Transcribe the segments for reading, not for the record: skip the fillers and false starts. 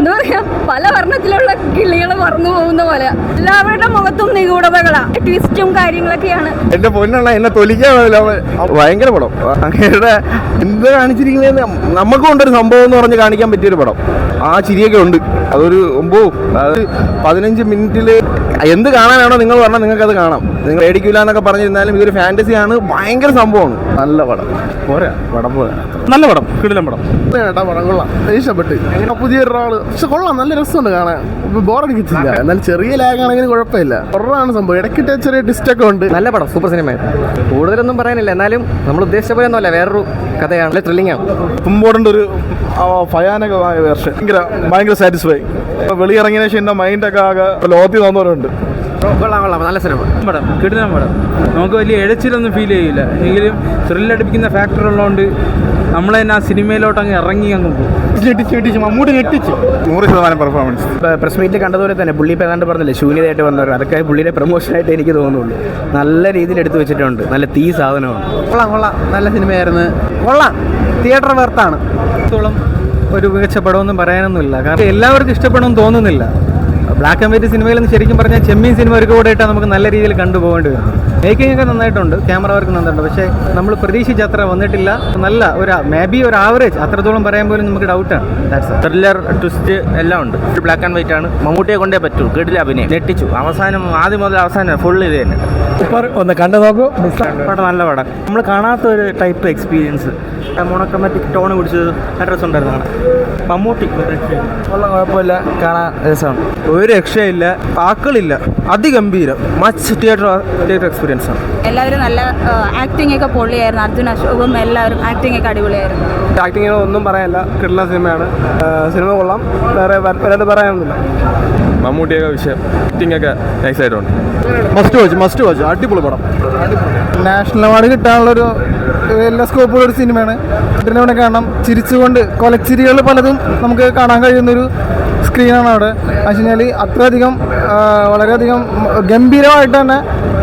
എന്താ പറയാ, പല വർണ്ണത്തിലുള്ള കിളികൾ പറന്നു പോകുന്ന പോലെ എല്ലാവരുടെ മുഖത്തും നിഗൂഢതകളാ, ട്വിസ്റ്റും കാര്യങ്ങളൊക്കെയാണ്. എന്റെ പൊന്നാണ് എന്നെ തൊലിക്കാണല്ലോ. ഭയങ്കര പടം. അങ്ങയുടെ എന്ത് കാണിച്ചിരിക്കുന്നത് നമുക്കും ഉണ്ടൊരു സംഭവം എന്ന് പറഞ്ഞ് കാണിക്കാൻ പറ്റിയൊരു പടം. ആ ചിരിയൊക്കെ ഉണ്ട്. അതൊരു 15 മിനിറ്റിൽ എന്ത് കാണാനാണോ നിങ്ങൾ പറഞ്ഞാൽ നിങ്ങൾക്കത് കാണാം. നിങ്ങൾ പേടിക്കില്ല എന്നൊക്കെ പറഞ്ഞിരുന്നാലും ഇതൊരു ഫാന്റസിയാണ്. ഭയങ്കര സംഭവമാണ്. നല്ല പടം. പോരാ പടം പോരാ. നല്ല പടം. കിടിലൻ പടം. കേട്ടാ പടം കൊള്ളാം. ഇഷ്ടപ്പെട്ട്. പുതിയൊരാള് പക്ഷെ കൊള്ളാം. നല്ല രസമുണ്ട് കാണാൻ. ബോറടിക്കത്തില്ല. എന്നാൽ ചെറിയ ലാഗാണെങ്കിലും കുഴപ്പമില്ല. കുറവാണ് സംഭവം. ഇടയ്ക്കിട്ട് ചെറിയ ഡിസ്റ്റൊക്കെ ഉണ്ട്. നല്ല പടം. സൂപ്പർ സിനിമയാണ്. കൂടുതലൊന്നും പറയാനില്ല. എന്നാലും നമ്മൾ ഉദ്ദേശിച്ച പോലെ ഒന്നുമല്ല. വേറൊരു കഥയാണ്. നല്ല ത്രില്ലിംഗ് ആണ്. തുമ്പോടേണ്ട ഒരു ഭയാനകമായ വേർഷൻ. ഭയങ്കര സാറ്റിസ്ഫൈ. വെളിയിറങ്ങിയതിനു ശേഷം എൻ്റെ മൈൻഡൊക്കെ ആകെ ലോത്തി തോന്നുന്നവരുണ്ട്. കൊള്ളാം. നല്ല സിനിമ. പടം കിടിലൻ പടം. നമുക്ക് വലിയ എഴച്ചിലൊന്നും ഫീൽ ചെയ്യില്ല. എങ്കിലും ത്രില്ലടിപ്പിക്കുന്ന ഫാക്ടർ ഉള്ളതുകൊണ്ട് നമ്മളെ തന്നെ ആ സിനിമയിലോട്ട് അങ്ങ് ഇറങ്ങി അങ്ങ് പോകും. മമ്മൂട്ടി ഞെട്ടിച്ചു. 100% പെർഫോമൻസ്. പ്രസ് മീറ്റിൽ കണ്ടതുപോലെ തന്നെ പുള്ളി ഇപ്പോൾ ഏതാണ്ട് പറഞ്ഞില്ലേ ശൂന്യതയായിട്ട് വന്നവർ, അതൊക്കെ പുള്ളിയുടെ പ്രൊമോഷനായിട്ട് എനിക്ക് തോന്നുള്ളൂ. നല്ല രീതിയിൽ എടുത്തു വെച്ചിട്ടുണ്ട്. നല്ല തീ സാധനമാണ്. കൊള്ളാം. നല്ല സിനിമയായിരുന്നു. കൊള്ളാം. തിയേറ്റർ വേർത്താണ്. ഒരു മികച്ച പടമൊന്നും പറയാനൊന്നുമില്ല. കാരണം എല്ലാവർക്കും ഇഷ്ടപ്പെടുമെന്ന് തോന്നുന്നില്ല. ബ്ലാക്ക് ആൻഡ് വൈറ്റ് സിനിമയിലെന്ന് ശരിക്കും പറഞ്ഞാൽ ചെമ്മീൻ സിനിമ ഒരു കൂടെ ഇട്ടാൽ നമുക്ക് നല്ല രീതിയിൽ കണ്ടുപോകേണ്ടി വരും. മേക്കിംഗ് ഒക്കെ നന്നായിട്ടുണ്ട്, ക്യാമറ വർക്ക് നന്നായിട്ടുണ്ട്. പക്ഷേ നമ്മൾ പ്രതീക്ഷിച്ച അത്ര വന്നിട്ടില്ല. നല്ല മേ ബി ഒരു ആവറേജ്, അത്രത്തോളം പറയാൻ പോലും നമുക്ക് ഡൗട്ടാണ്. ത്രില്ലർ ട്വിസ്റ്റ് എല്ലാം ഉണ്ട്. ബ്ലാക്ക് ആൻഡ് വൈറ്റ് ആണ്. മമ്മൂട്ടിയെ കൊണ്ടേ പറ്റൂ. കിടില അഭിനയം. ഞെട്ടിച്ചു. അവസാനം ആദ്യം മുതൽ അവസാനം ഫുൾ ഇത് തന്നെ. ഒന്ന് കണ്ടു നോക്കൂ. പടം നല്ല പടം. നമ്മൾ കാണാത്ത ഒരു ടൈപ്പ് എക്സ്പീരിയൻസ്. മോണോക്രോമാറ്റിക് ടോൺ പിടിച്ചത് ഡ്രസ് ഉണ്ടായിരുന്നു കാണാൻ. മമ്മൂട്ടി കുഴപ്പമില്ല. കാണാൻ രസമാണ്. ഒരു രക്ഷയില്ല, താക്കളില്ല, അതിഗംഭീരം. മച്ച് തിയേറ്റർ എക്സ്പീരിയൻസ് ആണ്. എല്ലാവരും നല്ല ആക്ടിങ് ഒക്കെ പൊള്ളിയായിരുന്നു. അർജുൻ അശോകും എല്ലാവരും ആക്ടിങ് ഒക്കെ അടിപൊളിയായിരുന്നു. ആക്ടിങ്ങിന് ഒന്നും പറയാനില്ല. കിട്ടുന്ന സിനിമയാണ്. സിനിമ കൊള്ളാം. വേറെ പറയാനൊന്നുമില്ല. മമ്മൂട്ടിയൊക്കെ വിഷയം. ആക്ടിങ്ങൊക്കെ നൈസായിട്ടുണ്ട്. Must watch. അടിപൊളി പടം. നാഷണൽ അവാർഡ് കിട്ടാനുള്ളൊരു എല്ലാ സ്കോപ്പുള്ള ഒരു സിനിമയാണ്. ഇതിനെ കാണണം. ചിരിച്ചുകൊണ്ട് കൊലച്ചിരികൾ പലതും നമുക്ക് കാണാൻ കഴിയുന്നൊരു സ്ക്രീനാണ് അവിടെ. എന്ന് വെച്ച് കഴിഞ്ഞാൽ അത്രയധികം വളരെയധികം ഗംഭീരമായിട്ട് തന്നെ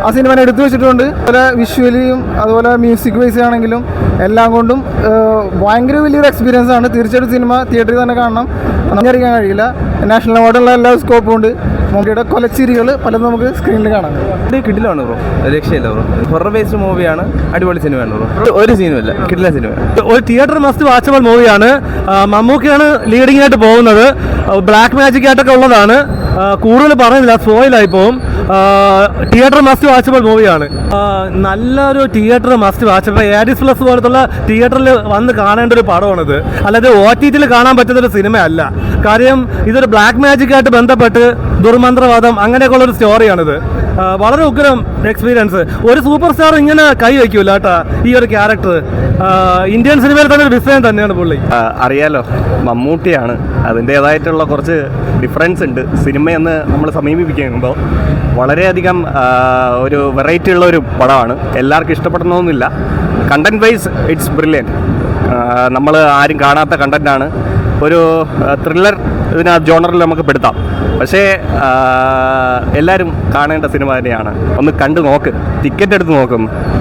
ആ സിനിമ എടുത്തു വെച്ചിട്ടുണ്ട്. അതുപോലെ വിഷ്വലിയും അതുപോലെ മ്യൂസിക് വൈസ് ആണെങ്കിലും എല്ലാം കൊണ്ടും ഭയങ്കര വലിയൊരു എക്സ്പീരിയൻസ് ആണ്. തീർച്ചയായിട്ടും സിനിമ തിയേറ്ററിൽ തന്നെ കാണണം. അറിയിക്കാൻ കഴിയില്ല. നാഷണൽ അവാർഡുള്ള എല്ലാ സ്കോപ്പും ഉണ്ട്. മമ്മൂട്ടിയുടെ കൊലച്ചിരികൾ പലതും നമുക്ക് സ്ക്രീനിൽ കാണാം. കിടിലാണ് ബ്രോ. രക്ഷയില്ല ബ്രോ. ഹൊറർ ബേസ്ഡ് മൂവിയാണ്. അടിപൊളി സിനിമയാണ് ബ്രോ. ഒരു സീനുമില്ല. കിടില സിനിമ. ഒരു തിയേറ്റർ മസ്റ്റ് വാച്ചബിൾ മൂവിയാണ്. മമ്മൂക്കയാണ് ലീഡിംഗ് ആയിട്ട് പോകുന്നത്. ബ്ലാക്ക് മാജിക് ആയിട്ടൊക്കെ ഉള്ളതാണ്. കൂടുതൽ പറയുന്നില്ല, സ്പോയിലായി പോകും. തിയേറ്റർ മസ്റ്റ് വാച്ചബിൾ മൂവിയാണ്. നല്ലൊരു theatre must watchable. ADS plus പോലത്തുള്ള തിയേറ്ററിൽ വന്ന് കാണേണ്ട ഒരു പടമാണിത്. അല്ലാതെ OTT കാണാൻ പറ്റുന്നൊരു സിനിമയല്ല. കാര്യം ഇതൊരു ബ്ലാക്ക് മാജിക് ആയിട്ട് ബന്ധപ്പെട്ട് ദുർമന്ത്രവാദം അങ്ങനെയൊക്കെയുള്ളൊരു സ്റ്റോറിയാണിത്. വളരെ ഉഗ്രം എക്സ്പീരിയൻസ്. ഒരു സൂപ്പർ സ്റ്റാർ ഇങ്ങനെ കൈ വയ്ക്കൂല കേട്ടാ. ഈ ഒരു ക്യാരക്ടർ ഇന്ത്യൻ സിനിമയിൽ തന്നെ ഒരു വിഷയം തന്നെയാണ് പുള്ളി. അറിയാലോ, മമ്മൂട്ടിയാണ്. അതിൻ്റേതായിട്ടുള്ള കുറച്ച് ഡിഫറൻസ് ഉണ്ട്. സിനിമയെന്ന് നമ്മൾ സമീപിക്കുമ്പോൾ വളരെയധികം ഒരു വെറൈറ്റി ഉള്ള ഒരു പടമാണ്. എല്ലാവർക്കും ഇഷ്ടപ്പെടണമെന്നില്ല. Content wise it's brilliant. നമ്മൾ ആരും കാണാത്ത കണ്ടന്റാണ്. ഒരു ത്രില്ലർ ജോണറിൽ നമുക്ക് പെടുത്താം. പക്ഷേ എല്ലാവരും കാണേണ്ട സിനിമ തന്നെയാണ്. ഒന്ന് കണ്ടു നോക്ക്. ടിക്കറ്റ് എടുത്ത് നോക്കും.